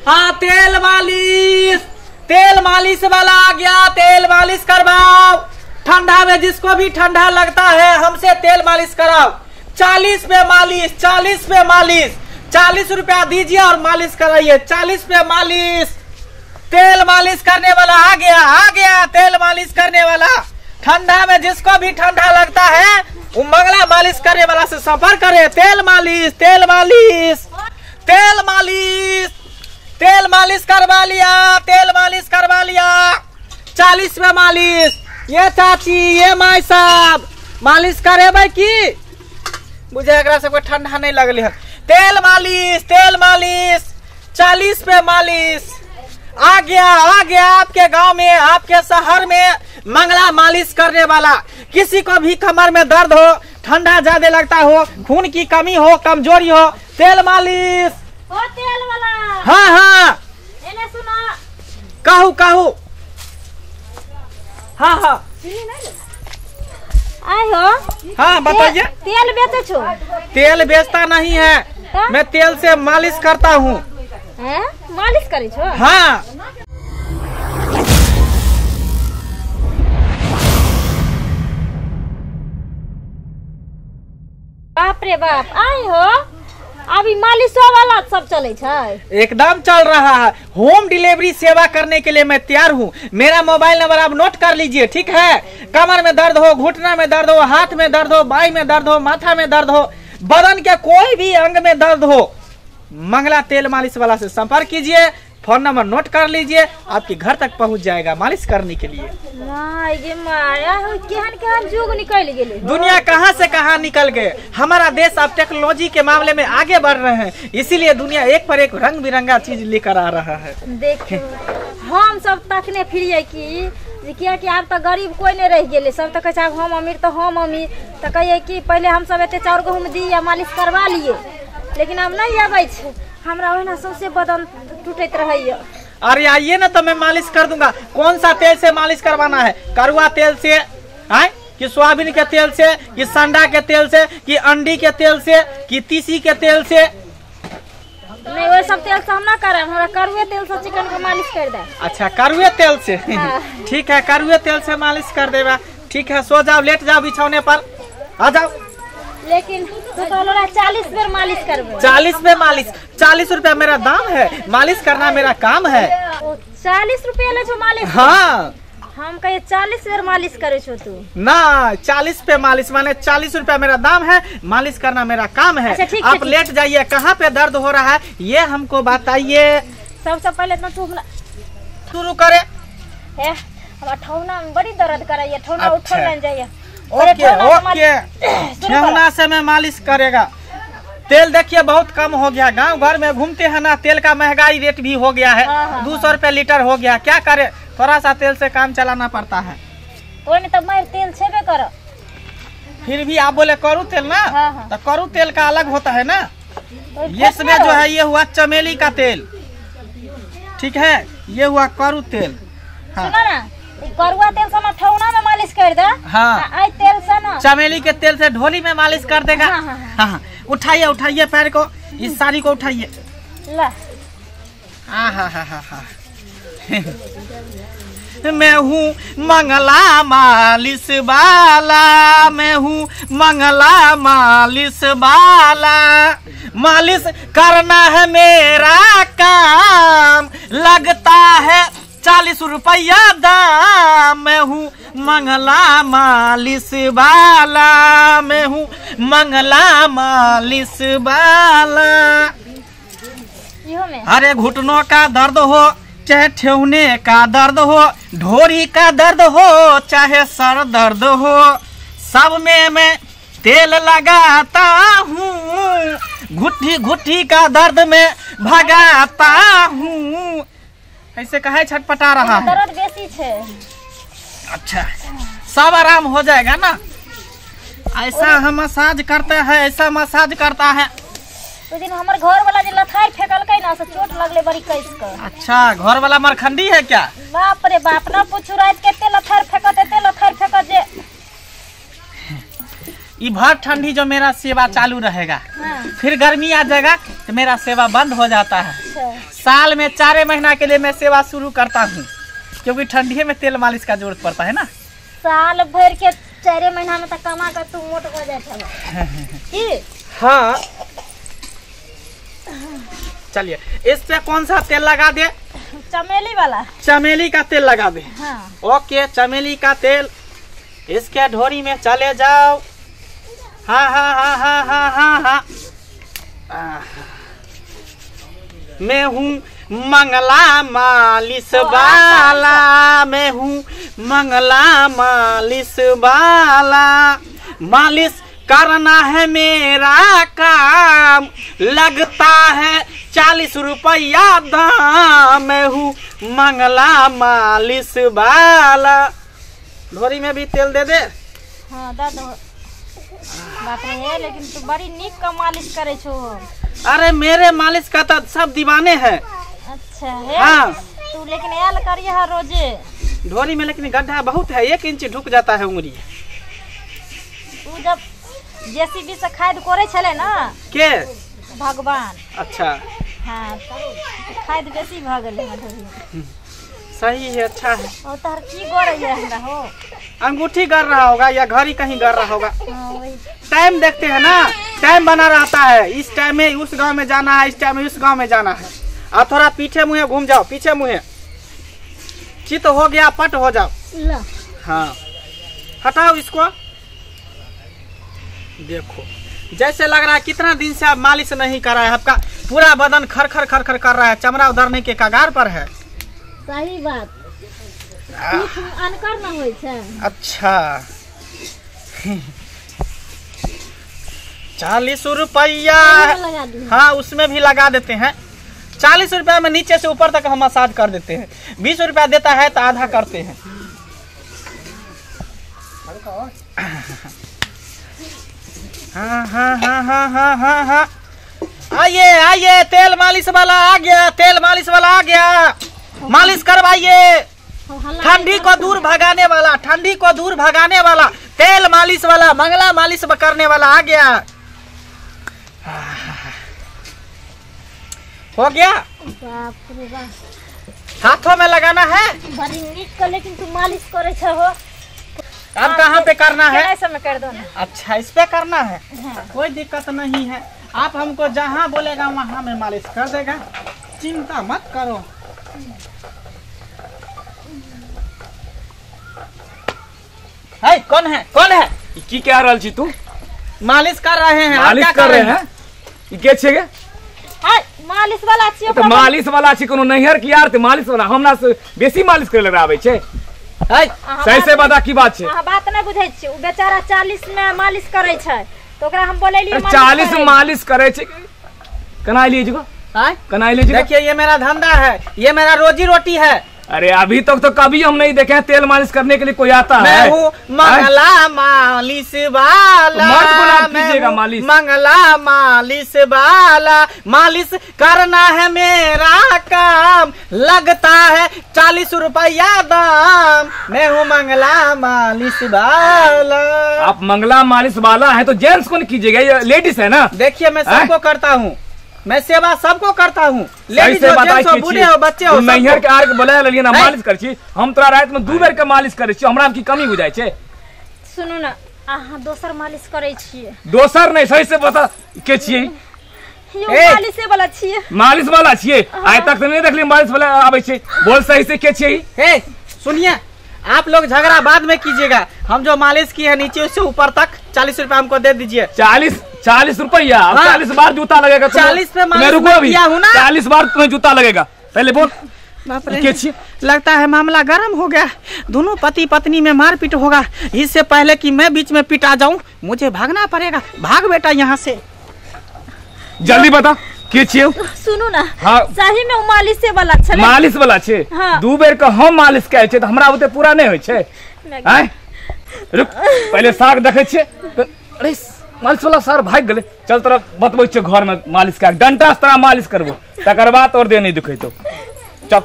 हाँ तेल मालिश वाला आ गया। तेल मालिश करवाओ। ठंडा में जिसको भी ठंडा लगता है हमसे तेल मालिश कराओ। 40 पे मालिश, 40 पे मालिश। 40 रुपया दीजिए और मालिश कराइए। 40 पे मालिश। तेल मालिश करने वाला आ गया तेल मालिश करने वाला। ठंडा में जिसको भी ठंडा लगता है वो मंगला मालिश करने वाला से संपर्क करे। तेल मालिश, तेल मालिश, तेल मालिश, तेल मालिश करवा लिया, तेल मालिश करवा लिया। 40 में मालिश। ये चाची, ये माई साहब मालिश करे भाई की मुझे एकरा से कोई ठंडा नहीं लगली है। तेल मालिश, तेल मालिश। 40 पे मालिश। आ गया आपके गांव में, आपके शहर में मंगला मालिश करने वाला। किसी को भी कमर में दर्द हो, ठंडा ज्यादा लगता हो, खून की कमी हो, कमजोरी हो, तेल मालिश। ओ तेल वाला। हाँ एने सुनो। कहू। हाँ आए हो। हाँ बताइए। तेल बेचे छो? तेल बेचता नहीं है तो? मैं तेल से मालिश करता हूँ। मालिश करे छो? हाँ। बाप रे बाप। आए हो अभी मालिशो वाला सब चले छे? एकदम चल रहा है। होम डिलीवरी सेवा करने के लिए मैं तैयार हूँ। मेरा मोबाइल नंबर आप नोट कर लीजिए, ठीक है। कमर में दर्द हो, घुटना में दर्द हो, हाथ में दर्द हो, बाई में दर्द हो, माथा में दर्द हो, बदन के कोई भी अंग में दर्द हो, मंगला तेल मालिश वाला से संपर्क कीजिए। फोन नंबर नोट कर लीजिए, आपके घर तक पहुंच जाएगा मालिश करने के लिए। केहन जुग निकल गेले। दुनिया कहां से कहां निकल गए। हमारा देश अब टेक्नोलॉजी के मामले में आगे बढ़ रहे हैं, इसीलिए दुनिया एक पर एक रंग बिरंगा चीज लेकर आ रहा है। देखो हम सब तकने फिरिए कि अब तो गरीब कोई नहीं रह गेले। सब तो कहे हम अमीर तो हम अमीर तो कहिए कि पहले हम सब एते चाउर गहूम दी या मालिश करवा लिए, लेकिन अब नहीं आवे छे। हमरा ओहिना सबसे बदन टूटत रहैया। अरे आइए ना तो मैं मालिश कर दूंगा। कौन सा तेल से मालिश करवाना है? कड़वा तेल से कि सोयाबीन के तेल से, कि संडा के तेल से, कि अंडी के तेल से, कि तीसी के तेल से? नहीं वो सब तेल से हम ना करे, हमरा कड़वे तेल से चिकन को मालिश कर दे। अच्छा कड़वे तेल से। हाँ। ठीक है कड़वे तेल से मालिश कर देगा। ठीक है सो जाओ, लेट जाओ बिछौने पर, आ जाओ। लेकिन तो 40 बेर मालिश करबे। 40 पे मालिश। 40 रुपया मेरा दाम है, मालिश करना मेरा काम है। 40 रुपया ले छो मालिश? हाँ। हम कहे 40 बेर मालिश करे छो तू? ना 40 पे मालिश माने 40 रुपया मेरा दाम है, मालिश करना मेरा काम है। अच्छा, आप लेट जाइए। कहाँ पे दर्द हो रहा है ये हमको बताइए। सबसे पहले तो तू शुरू करे। हमारा ठौना में बड़ी दर्द कराइए, ठौना अच्छा। उठल नहीं जाइए। ओके ठेहुना से मैं मालिश करेगा। तेल देखिए बहुत कम हो गया। गांव घर में घूमते हैं ना, तेल का महंगाई रेट भी हो गया है। 200 रुपए लीटर हो गया। क्या करे, थोड़ा सा तेल से काम चलाना पड़ता है। तो मैं तेल छेबे करो। फिर भी आप बोले करू तेल ना, तो करू तेल का अलग होता है ना। इसमें जो है ये हुआ चमेली का तेल, ठीक है। ये हुआ करू तेल। हाँ करुआ तेल से ठौना में मालिश कर दे। हाँ आई तेल से ना चमेली के तेल से ढोली में मालिश कर देगा। हाँ उठाइए उठाइए पैर को, इस साड़ी को उठाइए। मैं हूँ मंगला मालिश वाला, मैं हूँ मंगला मालिश वाला। मालिश करना है मेरा काम, लगता है 40 रुपया दाम। मैं हूँ मंगला मालिश वाला, मैं हूँ मंगला मालिश वाला। अरे घुटनों का दर्द हो, चाहे ठेहुने का दर्द हो, ढोरी का दर्द हो, चाहे सर दर्द हो, सब में मैं तेल लगाता हूँ। घुट्टी घुट्टी का दर्द में भगाता हूँ। ऐसे कहे छटपटा रहा है? दर्द बेसी छे। अच्छा सब आराम हो जाएगा ना। ऐसा हम मसाज करते हैं, ऐसा मसाज करता है। तो दिन हमारे घर वाला जो लथार फेंकल के ना, से चोट लगले बड़ी कैस के। अच्छा घर वाला मरखंडी है क्या? बाप रे बाप ना पूछू, रात केते लथार फेंकत, एते लथार फेंकत जे। ये भर ठंडी जो मेरा सेवा चालू रहेगा, हाँ। फिर गर्मी आ जाएगा तो मेरा सेवा बंद हो जाता है। अच्छा। साल में 4 महीना के लिए मैं सेवा शुरू करता हूँ, क्योंकि ठंडी में तेल मालिश का जरूरत पड़ता है ना। साल भर के 4 महीना में तक कमा कर तू मोट हो जाए। हाँ चलिए, इस पे कौन सा तेल लगा दे? चमेली वाला, चमेली का तेल लगा दे। हाँ। ओके, चमेली का तेल इसके ढोरी में चले जाओ। हाँ हाँ हाँ हाँ हाँ हाँ हाँ। मैं हूँ मंगला मालिश वाला, मैं हूँ मंगला मालिश वाला। मालिश करना है मेरा काम, लगता है 40 रुपया दाम। मैं हूँ मंगला मालिश वाला। ढोरी में भी तेल दे दे। हाँ दा दो। बात नहीं है, लेकिन तू बड़ी नीक का मालिश करे छो। अरे मेरे मालिश का तो सब दीवाने हैं। अच्छा है। हाँ। तू लेकिन याल करिए हर रोजे। ढोरी में लेकिन गड्ढा बहुत है, 1 इंच ढुक जाता है उंगली। तू जब जेसीबी से खाद करे छले ना के भगवान। अच्छा। हाँ, खाद बेसी भ गेले ढोरी। सही है, अच्छा है। और तार की गोरे है हमरा हो? अंगूठी कर रहा होगा या घड़ी कहीं कर रहा होगा। हाँ वही। टाइम देखते हैं ना, टाइम बना रहता है। इस टाइम में उस गांव में जाना है, इस टाइम में उस गांव में जाना है। और थोड़ा पीछे मुँहे घूम जाओ, पीछे मुँहे। चित हो गया, पट हो जाओ। ला। हाँ, हटाओ इसको। देखो जैसे लग रहा है कितना दिन से आप मालिश नहीं कर रहा है, आपका पूरा बदन खर खर खर खर कर रहा है, चमड़ा उधरने के कगार पर है। सही बात। अनकर न होय छै। अच्छा 40 रुपया। हाँ, उसमें भी लगा देते हैं। 40 रुपया में नीचे से ऊपर तक हम मसाज कर देते हैं। 20 रुपया देता है तो आधा करते हैं। हाँ हाँ हाँ हाँ हाँ हाँ हाँ। आइए आइए, तेल मालिश वाला आ गया, तेल मालिश वाला आ गया। मालिश करवाइए। ठंडी को दूर भगाने वाला, ठंडी को दूर भगाने वाला तेल मालिश वाला, मंगला मालिश करने वाला आ गया। हो गया। बाप रे बाप। हाथों में लगाना है। बड़ी नीक कर, लेकिन तू मालिश करे छ हो। अब कहाँ पे करना है? ऐसा में कर दो ना। अच्छा, इस पे करना है। हाँ। कोई दिक्कत नहीं है, आप हमको जहाँ बोलेगा वहाँ में मालिश कर देगा, चिंता मत करो। है कौन है, कौन है? की कह रहल छी तू? मालिश कर रहे हैं। मालिश आप क्या कर रहे हैं? ई के छे गे? हाय, मालिश वाला छियो। तो मालिश वाला छी कोनो नैहर की यार? ते मालिश वाला हमरा से बेसी मालिश करे लगे आबै छे। है सही से बता की बात छे। हां, बात नहीं बुझै छी। उ बेचारा 40 में मालिश करे छै, तो ओकरा हम बोलेलिए 40 में मालिश करे छे। कना लिए जगो? है कना लिए जगो? देखिए, ये मेरा धंधा है, ये मेरा रोजी रोटी है। अरे अभी तक तो कभी हम नहीं देखे हैं तेल मालिश करने के लिए कोई आता है। मैं हूँ मंगला मालिश वाला। मर्द को नाम कीजिएगा मालिश। मंगला मालिश वाला। मालिश करना है मेरा काम, लगता है 40 रुपया दाम। मैं हूँ मंगला मालिश वाला। आप मंगला मालिश वाला है तो जेंट्स को नहीं कीजिएगा, ये लेडीज है ना। देखिए, मैं सबको करता हूँ, मैं सेवा सबको करता हूँ। लेडीज हो, जेंट्स हो, बूढ़े हो, बच्चे हो, नैहर के आर के बोला लेलिए ना मालिश कर छी। हम तोरा रात में 2 बेर के मालिश करे छी, हमरा की कमी बुझाय छे? सुनू ना, अहाँ दोसर मालिश करे छिए। दोसर नहीं, सही से बता के छिए? यो मालिशे वाला छिए। मालिश वाला छिए? आज तक नहीं देखली मालिश वाला आबै छे। बोल सही से के छिए? हे सुनिए, आप लोग झगड़ा बाद में कीजिएगा। हम जो मालिश की है नीचे से ऊपर तक 40 रुपया हमको दे दीजिए। 40 रुपया? हाँ। 40 बार जूता लगेगा। 40 पे मालिश रुको अभी, किया हूँ ना। 40 बार तुम्हें जूता लगेगा। पहले बोल। बाप रे, के छिए? लगता है मामला गर्म हो गया। दोनों पति पत्नी में मारपीट होगा। इससे पहले कि मैं बीच में पिटा जाऊं, मुझे भागना पड़ेगा। भाग बेटा यहाँ से। जल्दी बता के छिए? सुनू ना, हाँ। सही में मालिशे वाला छले। मालिश वाला छे? हाँ। 2 बेर का हम मालिश करे छे तो हमरा ओते पूरा नहीं होय छे। हैं? रुक, पहले साग देखे छे। अरे मालिश वाला सर भाग गेले। चल तोरा बतबै छे घर में मालिश का डंटा से तोरा मालिश करबो, तकर बाद और देह नहीं दुखे तो। चल।